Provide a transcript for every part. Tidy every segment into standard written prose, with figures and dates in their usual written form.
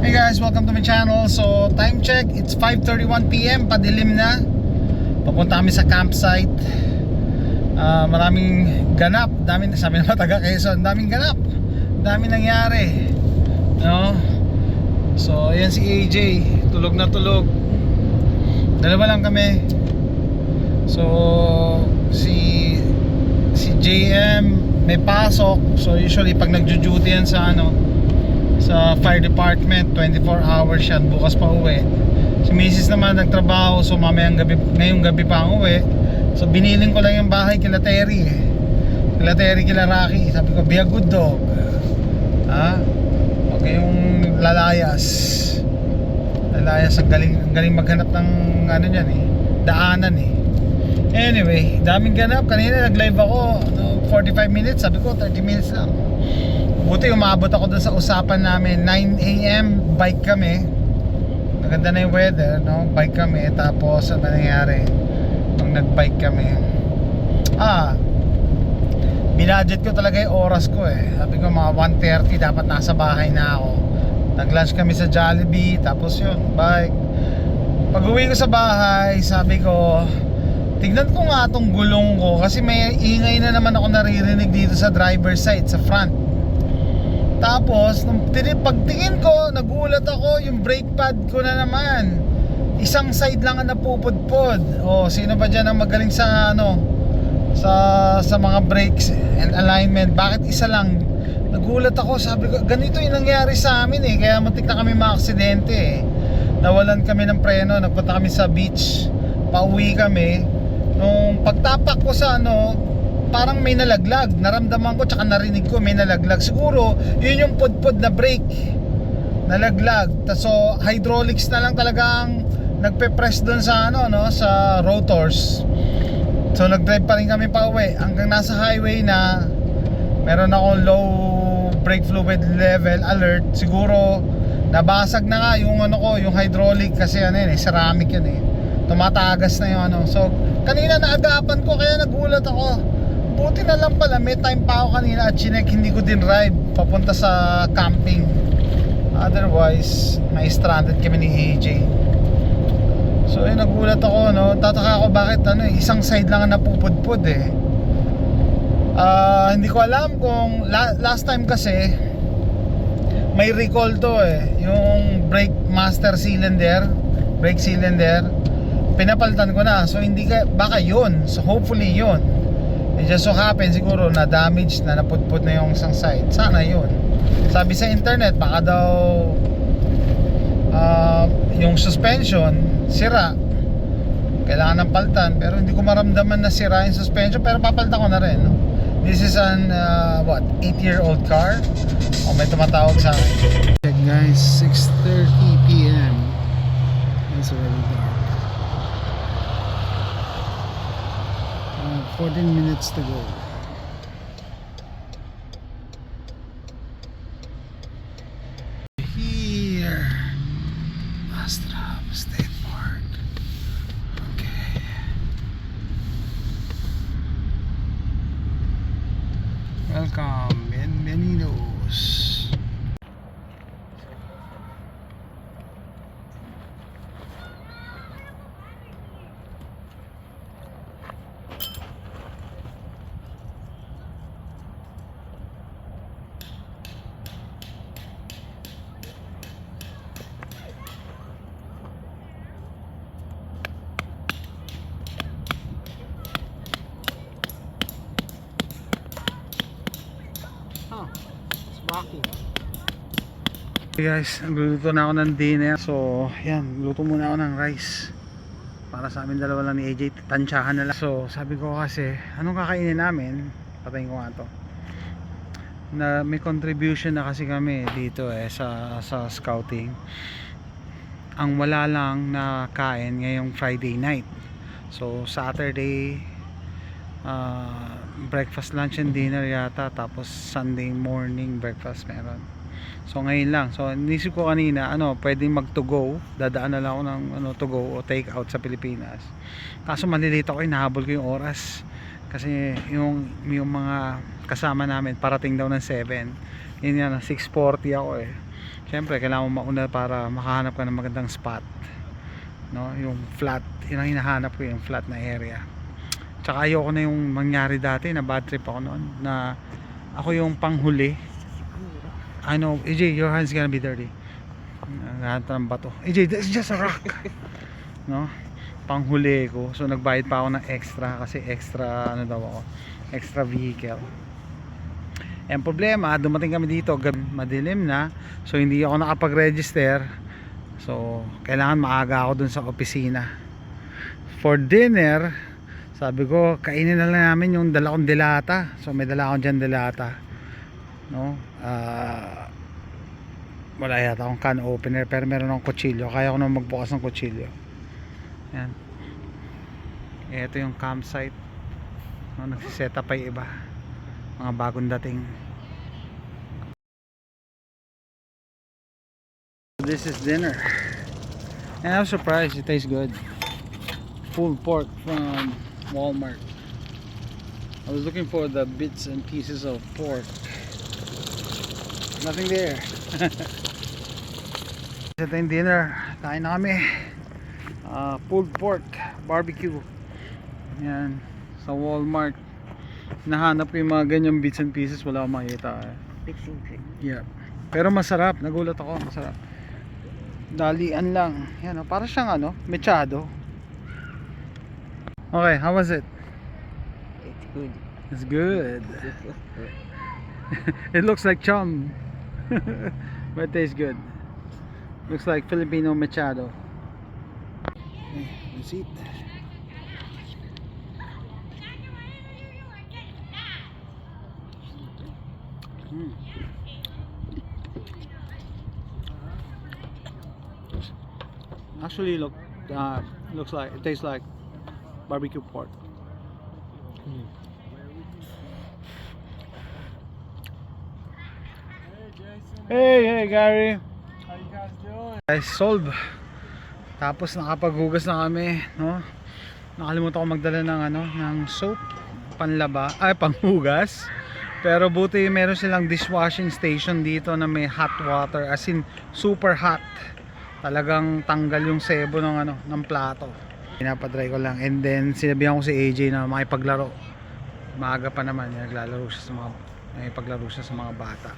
Hey guys, welcome to my channel. So time check, it's 5:31 PM, padilim na. Papunta kami sa campsite. Maraming ganap, sabi naman taga Quezon, daming ganap, daming nangyari, no? So ayan si AJ, tulog na tulog. Dalawa lang kami. So si JM may pasok. So usually pag nagjo-duty yan sa sa fire department, 24 hours yan, bukas pa uwi. Si Mrs. naman nagtrabaho, so ngayong gabi pa ang uwi. So biniling ko lang yung bahay kila Terry kila Rocky. Sabi ko, be a good dog, huwag kayong lalayas. Ang galing maghanap ng daanan eh. Anyway, daming ganap. Kanina nag-live ako 45 minutes, sabi ko 30 minutes lang. Buti umabot ako dun sa usapan namin. 9 AM bike kami. Maganda na yung weather, no? Bike kami. Tapos ano nangyari nung nag-bike kami? Binudget ko talaga yung oras ko eh. Sabi ko mga 1:30 dapat nasa bahay na ako. Nag-lunch kami sa Jollibee. Tapos yun, bike. Pag uwi ko sa bahay, sabi ko, tignan ko nga tong gulong ko, kasi may ingay na naman ako naririnig dito sa driver's side, sa front. Tapos nung pagtingin ko, nagulat ako, yung brake pad ko na naman isang side lang ang napupudpod. Sino ba dyan ang magaling sa sa mga brakes and alignment? Bakit isa lang? Nagulat ako, sabi ko, ganito yung nangyari sa amin eh. Kaya matik na kami maaksidente eh. Nawalan kami ng preno, nagpunta kami sa beach, pauwi kami. Nung pagtapak ko sa parang may nalaglag. Naramdaman ko, tsaka narinig ko may nalaglag. Siguro yun yung pudpud na brake, nalaglag. So hydraulics na lang talagang nagpe-press dun sa sa rotors. So nag-drive pa rin kami pa uwi hanggang nasa highway na. Meron akong low brake fluid level alert. Siguro nabasag na nga yung yung hydraulic, kasi ceramic yan eh. Tumatagas na yung So kanina naagapan ko, kaya nagulat ako. Buti na lang pala may time pa ako kanina at chinek, hindi ko din drive papunta sa camping. Otherwise may stranded kami ni AJ. So nagulat ako, tataka ako bakit isang side lang ang napupudpud eh. Hindi ko alam kung last time kasi may recall to eh. Yung brake master cylinder, brake cylinder, pinapalitan ko na. So baka yun. So hopefully yun. It just so happen siguro na damage na, napudpud na yung isang side. Sana yun. Sabi sa internet baka daw yung suspension sira, kailangan ng paltan. Pero hindi ko maramdaman na sira yung suspension, pero papalitan ko na rin, no? This is an 8-year-old car. May tumatawag sa akin. Okay guys, 6:30 PM. It's already dark. 14 minutes to go. Here, Astrap State Park. Okay. Welcome, bienvenidos. Okay guys, nagluluto na ako ng dinner. So yan, luto muna ako ng rice para sa amin dalawa lang ni AJ. Tansyahan na lang. So sabi ko kasi, anong kakainin namin? Patayin ko nga to. Na may contribution na kasi kami dito sa scouting. Ang wala lang na kain ngayong Friday night. So Saturday breakfast, lunch and dinner yata. Tapos Sunday morning breakfast meron. So ngayon lang. So inisip ko kanina, pwedeng mag to go. Dadaan na lang ako ng to go o take out sa Pilipinas. Kaso malilate ako, hinahabol ko yung oras. Kasi yung mga kasama namin parating daw ng 7. Yun yan, 6:40 ako eh. Siyempre kailangan mo mauna para makahanap ka ng magandang spot, no? Yung flat, yun ang hinahanap ko, yung flat na area. Tsaka ayoko na yung mangyari dati na bad trip ako noon, na ako yung panghuli. I know, AJ, your hands gonna be dirty. Naghahanap ng bato. AJ, that's just a rock. No? Panghuli ko. So nagbayad pa ako ng extra kasi extra ano daw ako, extra vehicle. Ang problema, dumating kami dito gabi, madilim na, so hindi ako nakapag-register. So kailangan maaga ako dun sa opisina. For dinner, sabi ko kainin na lang namin yung dala kong dilata. So may dala akong dyan dilata, no? Wala yata akong can opener, pero meron akong kutsilyo. Kaya ko naman magbukas ng kutsilyo. Yan. Ito yung campsite, no? Nagsiset up pa yung iba, mga bagong dating. This is dinner, and I'm surprised it tastes good. Pulled pork from Walmart. I was looking for the bits and pieces of pork. Nothing there. Ito yung dinner. Kain na kami. Pulled pork barbecue. Yan, sa Walmart. Nahanap ko yung mga ganyang bits and pieces, wala akong makita. Yeah. Pero masarap, nagulat ako, masarap. Dalian lang. Yan, para siyang ano, mechado. Okay, how was it? It's good. It's good. It looks like chum. But it tastes good. Looks like Filipino mechado. Okay, let's eat. Actually, looks like, it tastes like barbecue pork. Hey Gary, How you guys doing? guys, solve. Tapos nakapaghugas na kami, no? Nakalimutan ko magdala ng ano, ng soap, panlaba, ay panghugas. Pero buti meron silang dishwashing station dito na may hot water, as in super hot. Talagang tanggal yung sebo ng ano, ng plato. Pinapadry ko lang, and then sinabihan ko si AJ na makipaglaro. Maaga pa naman, naglalaro siya sa mga, makipaglaro siya sa mga bata.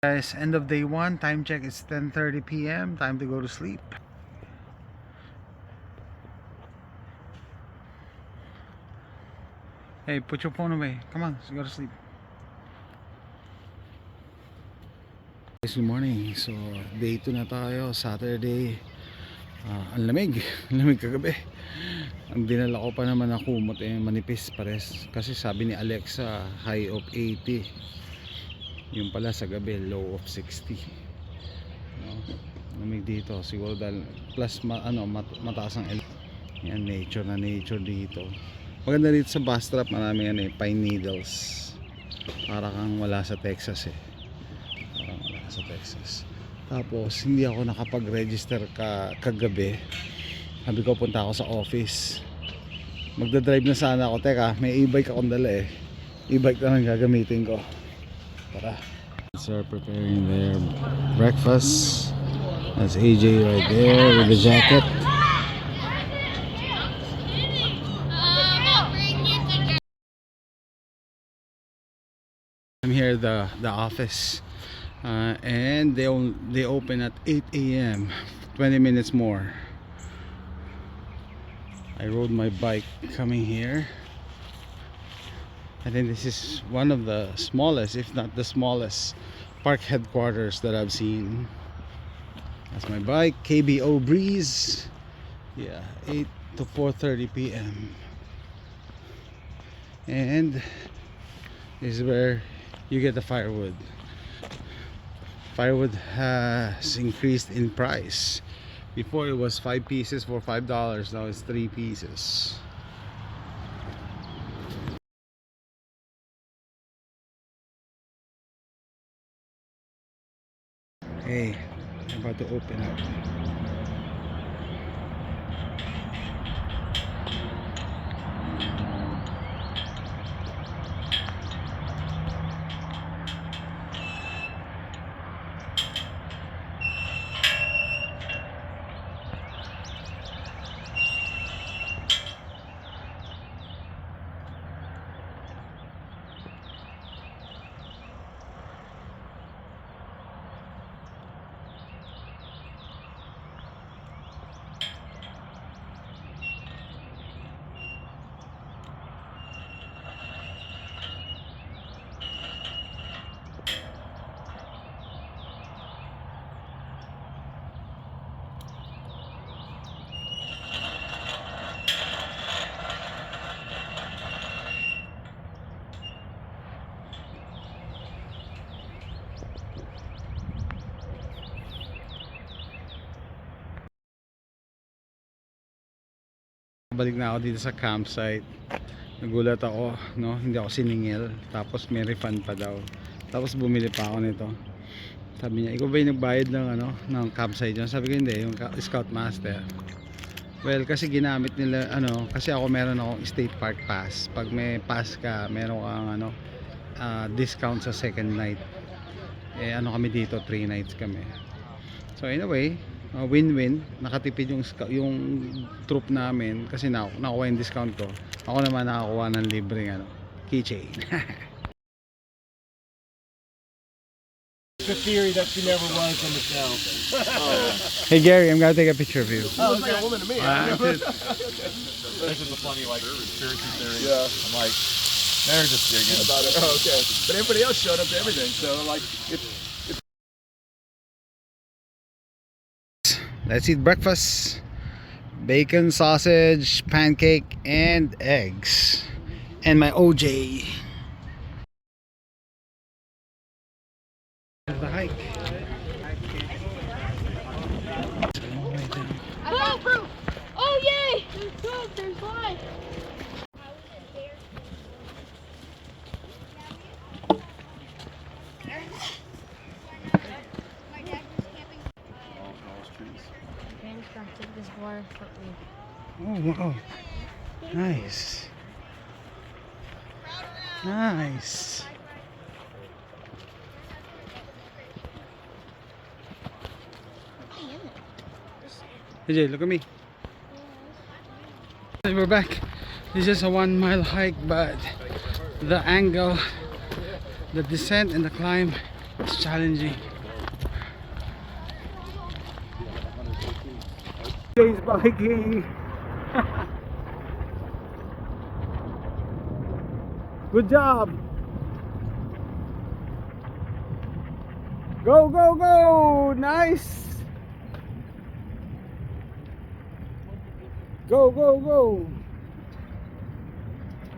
Guys, end of day 1, time check is 10:30 p.m. Time to go to sleep. Hey, put your phone away. Come on, let's go to sleep. Good morning. So, day 2 na tayo, Saturday. Ang lamig. Ang lamig kagabi. Ang dinala ko pa naman na kumot manipis pares. Kasi sabi ni Alexa, high of 80. Yung pala sa gabi, low of 60. No? Lamig dito. Siguro dahil plus mataas ang yan, nature na nature dito. Maganda dito sa bus stop, maraming pine needles. Para kang wala sa Texas Parang wala sa Texas. Tapos hindi ako nakapag-register kagabi. Sabi ko punta ako sa office. Magdadrive na sana ako. Teka, may e-bike akong dala E-bike na lang gagamitin ko. Tara. Sir preparing their breakfast. That's AJ right there with the jacket. I'm here at the office, and they open at 8 a.m. 20 minutes more. I rode my bike coming here. I think this is one of the smallest, if not the smallest, park headquarters that I've seen. That's my bike, KBO Breeze. Yeah, 8 to 4:30 p.m. And this is where you get the firewood. Firewood has increased in price. Before it was 5 pieces for $5. Now it's 3 pieces. Hey, I'm about to open up. Balik na ako dito sa campsite. Nagulat ako, no? Hindi ako siningil. Tapos may refund pa daw. Tapos bumili pa ako nito. Sabi niya, ikaw ba yung nagbayad ng ano, ng campsite dyan? Sabi ko hindi, yung Scoutmaster. Well, kasi ginamit nila ano, kasi ako meron akong state park pass. Pag may pass ka, meron kang ano, discount sa second night. Eh ano kami dito, 3 nights kami. So anyway, win-win. Nakatipid yung troop namin kasi nakuha yung discount ko. Ako naman nakakuha ng libreng ano, keychain. The theory that she never was on the show. Hey Gary, I'm gonna take a picture of you. Oh, it's like a woman to me. This is a funny like conspiracy theory. Yeah. I'm like, they're just digging. About it. Oh, okay. But everybody else showed up to everything. So like, Let's eat breakfast. Bacon, sausage, pancake, and eggs. And my OJ. The hike. Oh, bro! Oh, yay! There's hope, there's life! Handcrafted this bar for me. Oh wow. Nice. Nice. AJ, look at me. We're back. It's just a 1 mile hike, but the angle, the descent and the climb is challenging. He's biking. Good job. Go, go, go. Nice. Go, go, go.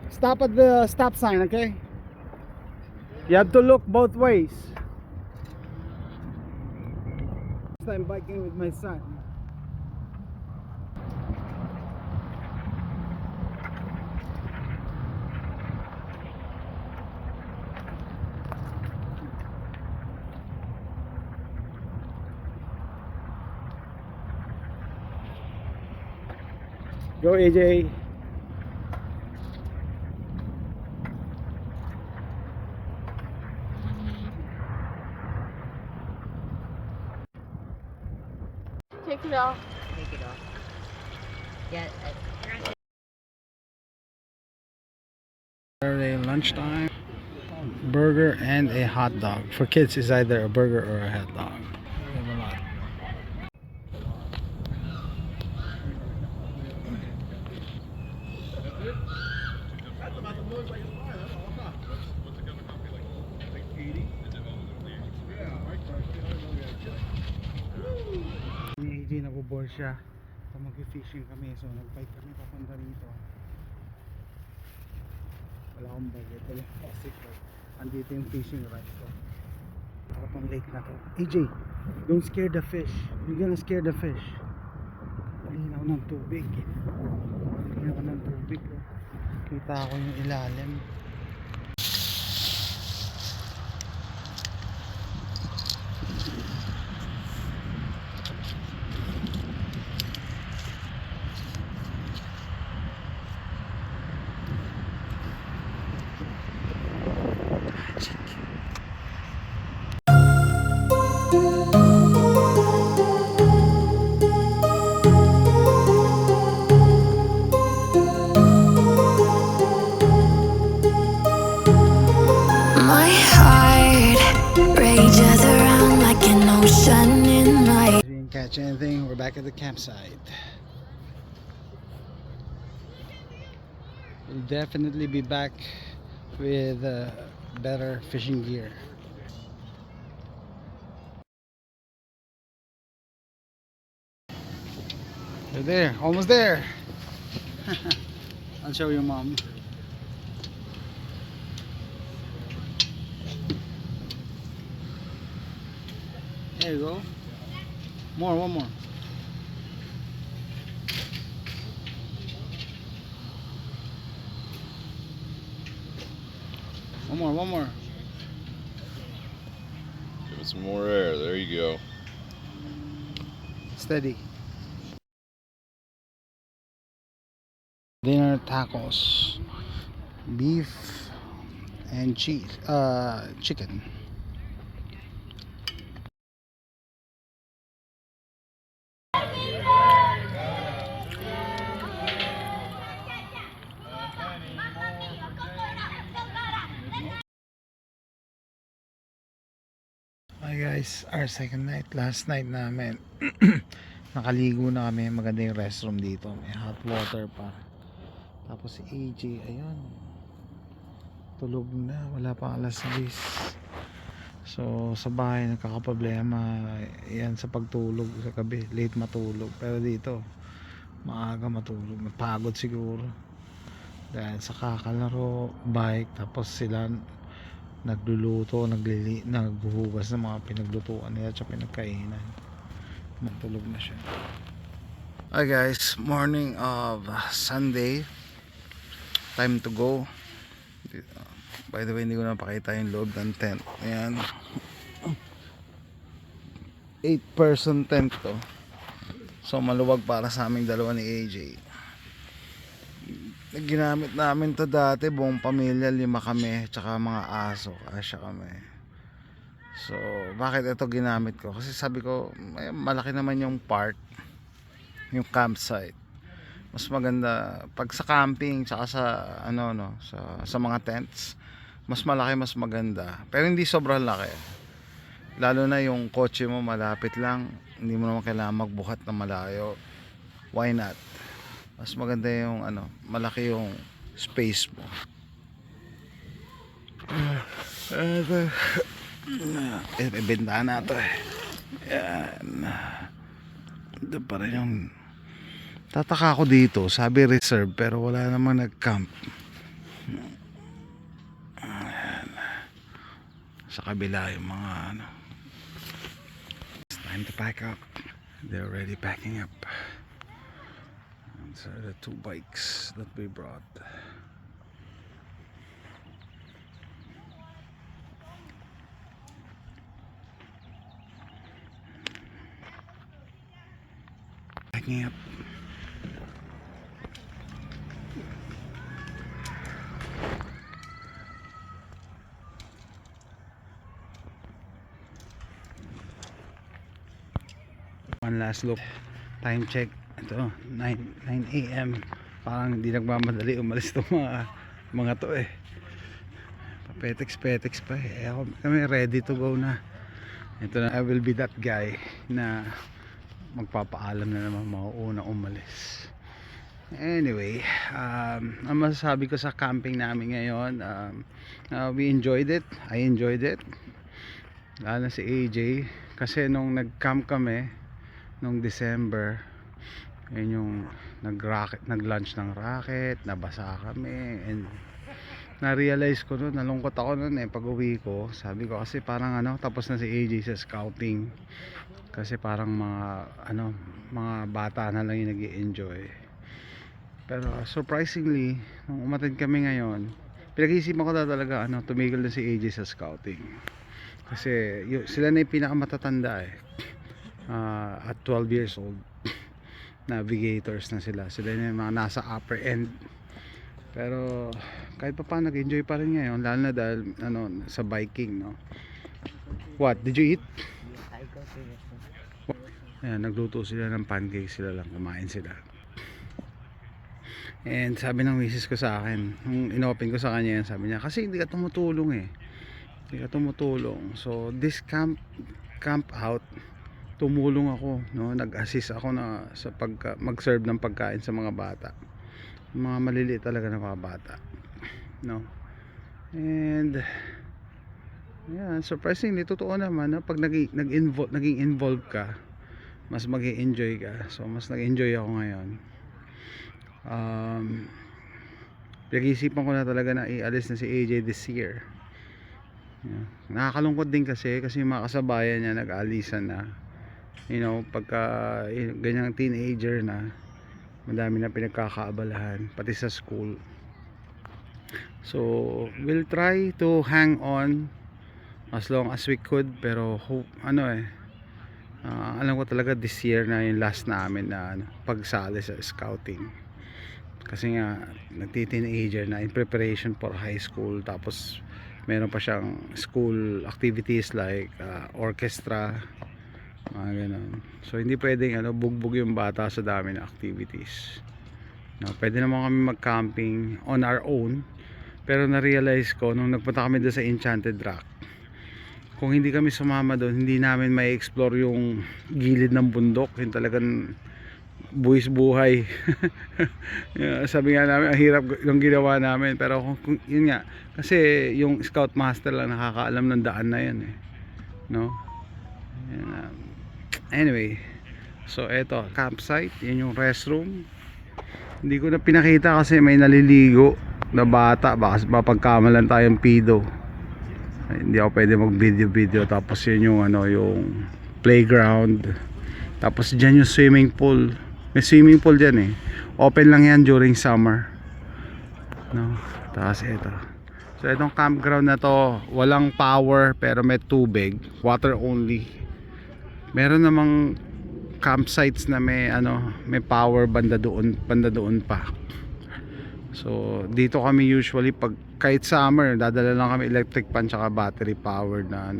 Stop at the stop sign, okay? You have to look both ways. I'm biking with my son. Go AJ. Take it off. Take it off. Yeah. Saturday lunchtime. Burger and a hot dog. For kids it's either a burger or a hot dog. We have a lot. Ni AJ nabobore siya. So mag-fishing kami, so nag-bike kami papunta rito. Wala akong budget, wala akong plastic bag. Andito yung fishing rod ko. Para pang lake na to. AJ, don't scare the fish. You're gonna scare the fish. Malinaw ng tubig. Malinaw ng tubig. Oh. Kita ko yung ilalim. My heart rages around like an ocean in my. We didn't catch anything. We're back at the campsite. We'll definitely be back with better fishing gear. You're there, almost there. I'll show you, Mom. There you go. More, one more. One more. Give it some more air. There you go. Steady. Dinner tacos, beef and cheese, chicken. Hi guys, our second night. Last night namin nakaligo na kami. Maganda yung restroom dito, may hot water pa. Tapos si AJ, ayun, tulog na, wala pa alas 10. So sa bahay nagkakaproblema yan sa pagtulog sa gabi, late matulog. Pero dito maaga matulog, napagod siguro dahil sa kakalaro, bike, tapos sila nagluluto, naghuhugas ng mga pinaglutuan nila at pinagkainan. Matulog na siya. Hi guys, morning of Sunday, time to go. By the way, hindi ko na pakita yung loob ng tent. Ayan, 8-person tent to, so maluwag para sa aming dalawa ni AJ. Ginamit namin to dati, buong pamilya, 5 kami, tsaka mga aso, asya kami. So bakit ito ginamit ko? Kasi sabi ko, malaki naman yung part, yung campsite. Mas maganda pag sa camping, tsaka sa sa mga tents, mas malaki, mas maganda. Pero hindi sobrang laki, lalo na yung kotse mo malapit lang, hindi mo naman kailangan magbuhat na malayo. Why not? Mas maganda yung malaki yung space mo. May bintana to eh. Yan. Ito pa rin yung tataka ko dito, sabi reserve, pero wala namang nag-camp. Ayan. Sa kabila yung mga It's time to pack up. They're already packing up. These are the 2 bikes that we brought. Packing up. One last look. Time check. Ito, 9 AM. Parang hindi nagmamadali umalis itong mga to eh. Papetex pa eh. Kami ready to go na. Ito na, I will be that guy na magpapaalam na naman mauuna umalis. Anyway, ang masasabi ko sa camping namin ngayon, we enjoyed it. I enjoyed it. Lalo na si AJ. Kasi nung nag-camp kami nung December, yun yung nag-lunch ng racket, nabasa kami, and na-realize ko nun, nalungkot ako nun eh pag uwi ko. Sabi ko kasi parang tapos na si AJ sa scouting, kasi parang mga bata na lang yung nag-i-enjoy. Pero surprisingly, nung umattend kami ngayon, pinag-iisipan ko talaga tumigil na si AJ sa scouting, kasi sila na yung pinakamatatanda eh. At 12 years old, navigators na sila na yung mga nasa upper end. Pero kahit pa paano nag-enjoy pa rin ngayon, lalo na dahil sa biking, no? What? Did you eat? I go to the Ayan, nagluto sila ng pancakes, sila lang kumain sila. And sabi ng misis ko sa akin, nung inopen ko sa kanya yan, sabi niya, kasi hindi ka tumutulong eh. Hindi ka tumutulong. So this camp out, tumulong ako, no? Nag-assist ako na sa mag-serve ng pagkain sa mga bata, mga maliliit talaga na mga bata, no? And yeah, surprisingly totoo naman na pag naging involved ka, mas mag-i-enjoy ka. So mas nag-enjoy ako ngayon. Pinag-isipan ko na talaga na ialis na si AJ this year. Yeah. Nakakalungkot din kasi yung mga kasabayan niya nag-aalisan na. Pagka ganyang teenager na, madami na pinagkakaabalahan pati sa school. So we'll try to hang on as long as we could, pero alam ko talaga this year na yung last namin na pagsali sa scouting, kasi nga nagti-teenager na, in preparation for high school, tapos meron pa siyang school activities like orchestra, mga ganun. So hindi pwedeng bugbog yung bata sa dami ng activities. Pwede naman kami mag-camping on our own, pero na-realize ko nung nagpunta kami doon sa Enchanted Rock, kung hindi kami sumama doon, hindi namin may explore yung gilid ng bundok, yung talagang buwis buhay. Sabi nga namin, ang hirap yung ginawa namin, pero yun nga, kasi yung scout master lang nakakaalam ng daan na yan no? Anyway, so eto, campsite, yan yung restroom. Hindi ko na pinakita kasi may naliligo na bata, baka mapagkamalan tayong pido. Hindi ako pwede mag video. Tapos yun yung yung playground, tapos dyan yung swimming pool. May swimming pool dyan open lang yan during summer, no? Tapos ito, so itong campground na to walang power pero may tubig, water only. Meron namang campsites na may may power banda doon pa. So dito kami usually pag kahit summer, dadala lang kami electric pan tsaka battery powered na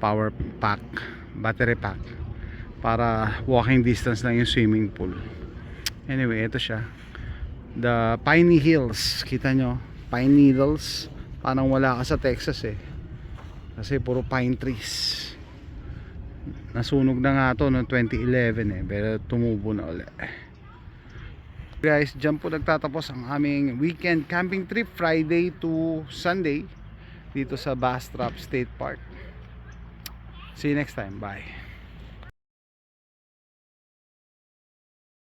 power pack, battery pack, para walking distance lang yung swimming pool. Anyway, ito siya, the Piney Hills. Kita nyo, pine needles, parang wala ka sa Texas kasi puro pine trees. Nasunog na nga to noong 2011 pero tumubo na ulit. Guys, dyan po nagtatapos ang aming weekend camping trip, Friday to Sunday dito sa Bastrop State Park. See you next time, bye.